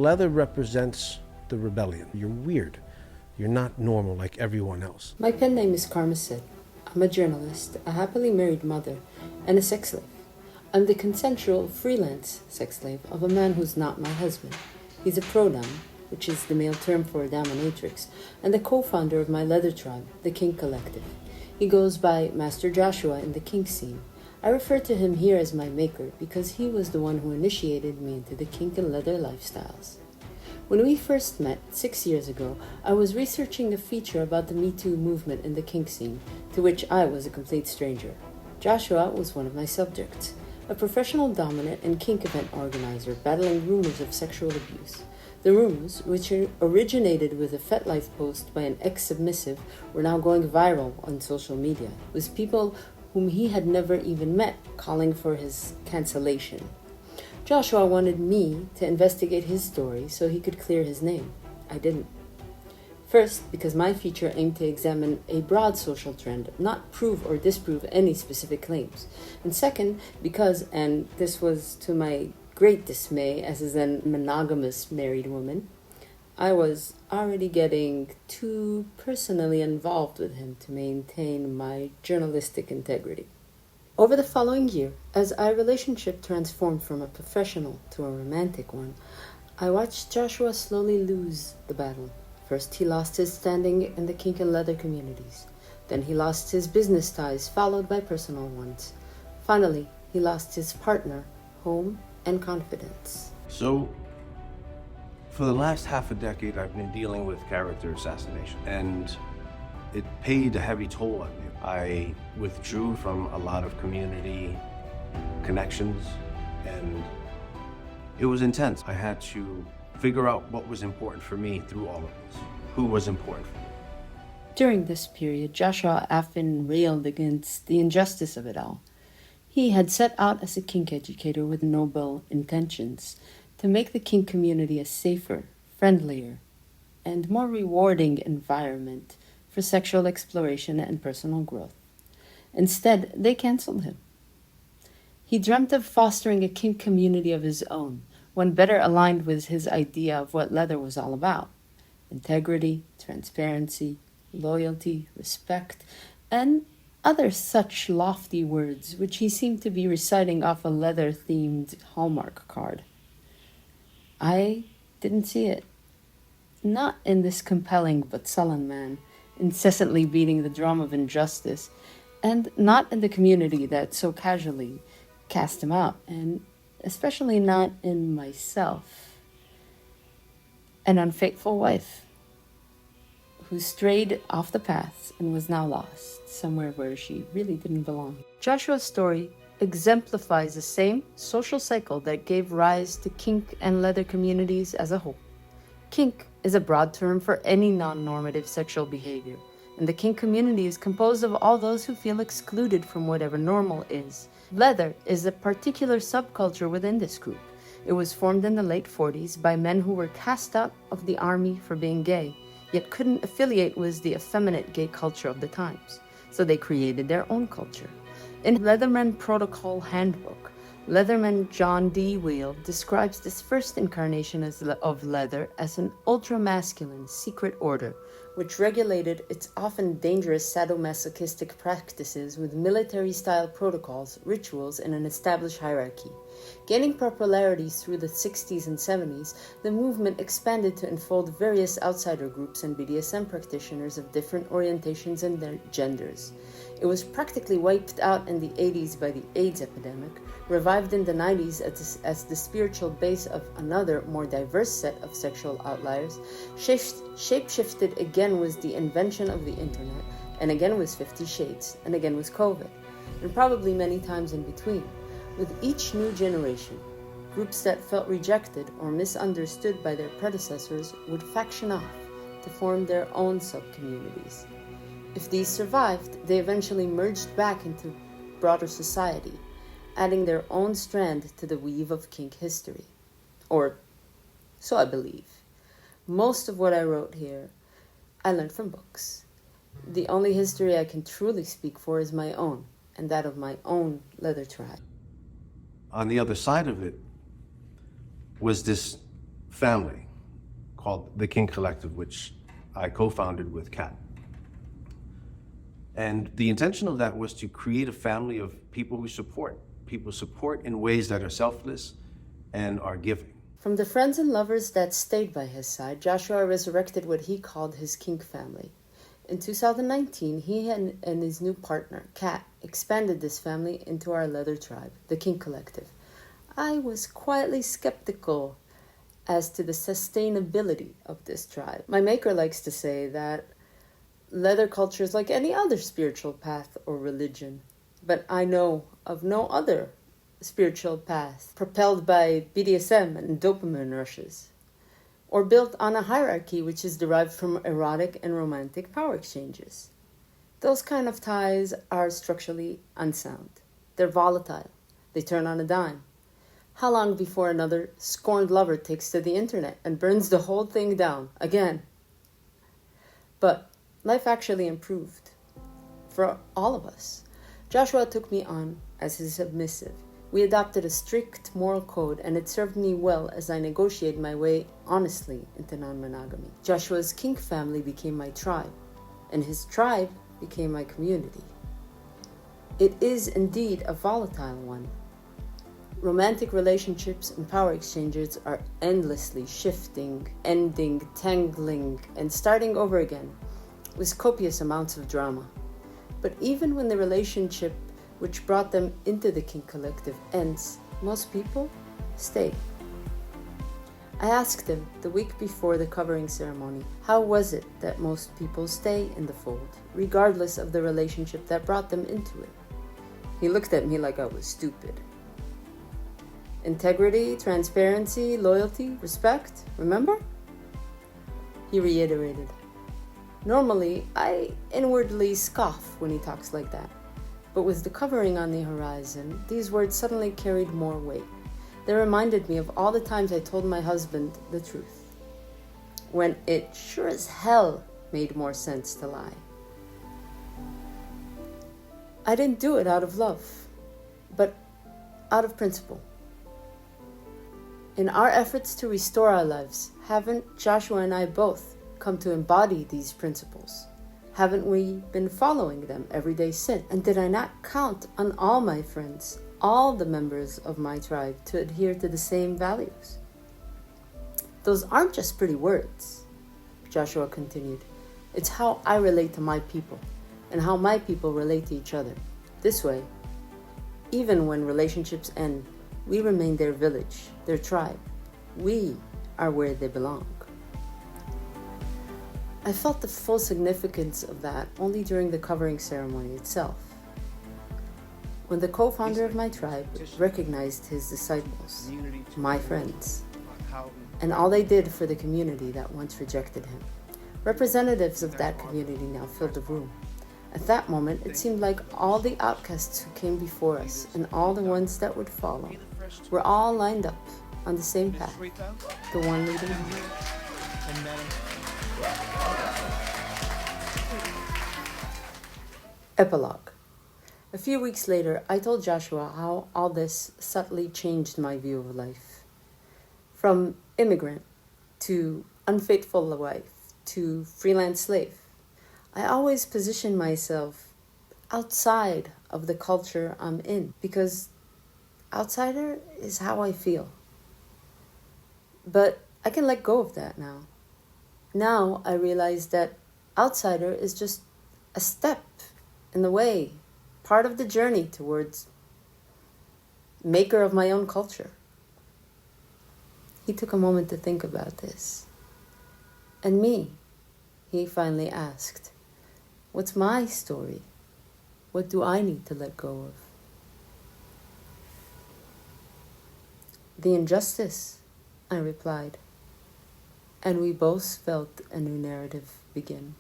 Leather represents the rebellion. You're weird. You're not normal like everyone else. My pen name is Karma Sid. I'm a journalist, a happily married mother, and a sex slave. I'm the consensual freelance sex slave of a man who's not my husband. He's a pro-dom, which is the male term for a dominatrix, and the co-founder of my leather tribe, the Kink Collective. He goes by Master Joshua in the kink scene. I refer to him here as my maker because he was the one who initiated me into the kink and leather lifestyles. When we first met 6 years ago, I was researching a feature about the Me Too movement in the kink scene, to which I was a complete stranger. Joshua was one of my subjects, a professional dominant and kink event organizer battling rumors of sexual abuse. The rumors, which originated with a FetLife post by an ex-submissive, were now going viral on social media, with people whom he had never even met calling for his cancellation. Joshua wanted me to investigate his story so he could clear his name. I didn't. First, because my feature aimed to examine a broad social trend, not prove or disprove any specific claims. And second, because, and this was to my great dismay as a then monogamous married woman, I was already getting too personally involved with him to maintain my journalistic integrity. Over the following year, as our relationship transformed from a professional to a romantic one, I watched Joshua slowly lose the battle. First, he lost his standing in the kink and leather communities. Then he lost his business ties, followed by personal ones. Finally, he lost his partner, home, and confidence. So, for the last half a decade, I've been dealing with character assassination, and it paid a heavy toll on me. I withdrew from a lot of community connections, and it was intense. I had to figure out what was important for me through all of this. Who was important for me? During this period, Joshua often railed against the injustice of it all. He had set out as a kink educator with noble intentions to make the kink community a safer, friendlier, and more rewarding environment for sexual exploration and personal growth. Instead, they canceled him. He dreamt of fostering a kink community of his own, one better aligned with his idea of what leather was all about: integrity, transparency, loyalty, respect, and other such lofty words which he seemed to be reciting off a leather-themed Hallmark card. I didn't see it. Not in this compelling but sullen man, incessantly beating the drum of injustice, and not in the community that so casually cast him out, and especially not in myself, an unfaithful wife who strayed off the path and was now lost somewhere where she really didn't belong. Joshua's story exemplifies the same social cycle that gave rise to kink and leather communities as a whole. Kink is a broad term for any non-normative sexual behavior, and the kink community is composed of all those who feel excluded from whatever normal is. Leather is a particular subculture within this group. It was formed in the late 40s by men who were cast out of the army for being gay, yet couldn't affiliate with the effeminate gay culture of the times, so they created their own culture. In Leatherman Protocol Handbook, Leatherman John D. Wheel describes this first incarnation of leather as an ultra-masculine secret order, which regulated its often dangerous sadomasochistic practices with military-style protocols, rituals, and an established hierarchy. Gaining popularity through the 60s and 70s, the movement expanded to enfold various outsider groups and BDSM practitioners of different orientations and their genders. It was practically wiped out in the 80s by the AIDS epidemic, revived in the 90s as the spiritual base of another, more diverse set of sexual outliers, shape-shifted again with the invention of the internet, and again with 50 Shades, and again with COVID, and probably many times in between. With each new generation, groups that felt rejected or misunderstood by their predecessors would faction off to form their own sub-communities. If these survived, they eventually merged back into broader society, adding their own strand to the weave of kink history. Or so I believe. Most of what I wrote here, I learned from books. The only history I can truly speak for is my own, and that of my own leather tribe. On the other side of it was this family called the King Collective, which I co-founded with Kat. And the intention of that was to create a family of people who support. People support in ways that are selfless and are giving. From the friends and lovers that stayed by his side, Joshua resurrected what he called his kink family. In 2019, he and his new partner, Kat, expanded this family into our leather tribe, the Kink Collective. I was quietly skeptical as to the sustainability of this tribe. My maker likes to say that leather culture is like any other spiritual path or religion, but I know of no other spiritual path propelled by BDSM and dopamine rushes, or built on a hierarchy which is derived from erotic and romantic power exchanges. Those kind of ties are structurally unsound. They're volatile. They turn on a dime. How long before another scorned lover takes to the internet and burns the whole thing down again? But life actually improved for all of us. Joshua took me on as his submissive. We adopted a strict moral code, and it served me well as I negotiated my way honestly into non-monogamy. Joshua's kink family became my tribe, and his tribe became my community. It is indeed a volatile one. Romantic relationships and power exchanges are endlessly shifting, ending, tangling, and starting over again with copious amounts of drama. But even when the relationship which brought them into the Kink Collective ends, most people stay. I asked him the week before the covering ceremony, how was it that most people stay in the fold, regardless of the relationship that brought them into it? He looked at me like I was stupid. Integrity, transparency, loyalty, respect, remember? He reiterated. Normally, I inwardly scoff when he talks like that. But with the covering on the horizon, these words suddenly carried more weight. They reminded me of all the times I told my husband the truth, when it sure as hell made more sense to lie. I didn't do it out of love, but out of principle. In our efforts to restore our lives, haven't Joshua and I both come to embody these principles? Haven't we been following them every day since? And did I not count on all my friends, all the members of my tribe, to adhere to the same values? Those aren't just pretty words, Joshua continued. It's how I relate to my people and how my people relate to each other. This way, even when relationships end, we remain their village, their tribe. We are where they belong. I felt the full significance of that only during the covering ceremony itself, when the co-founder of my tribe recognized his disciples, my friends, and all they did for the community that once rejected him. Representatives of that community now filled the room. At that moment, it seemed like all the outcasts who came before us and all the ones that would follow were all lined up on the same path, the one leading home. Epilogue. A few weeks later, I told Joshua how all this subtly changed my view of life. From immigrant to unfaithful wife to freelance slave, I always position myself outside of the culture I'm in because outsider is how I feel. But I can let go of that now. Now I realize that outsider is just a step in the way, part of the journey towards maker of my own culture. He took a moment to think about this. And me, he finally asked, what's my story? What do I need to let go of? The injustice, I replied. And we both felt a new narrative begin.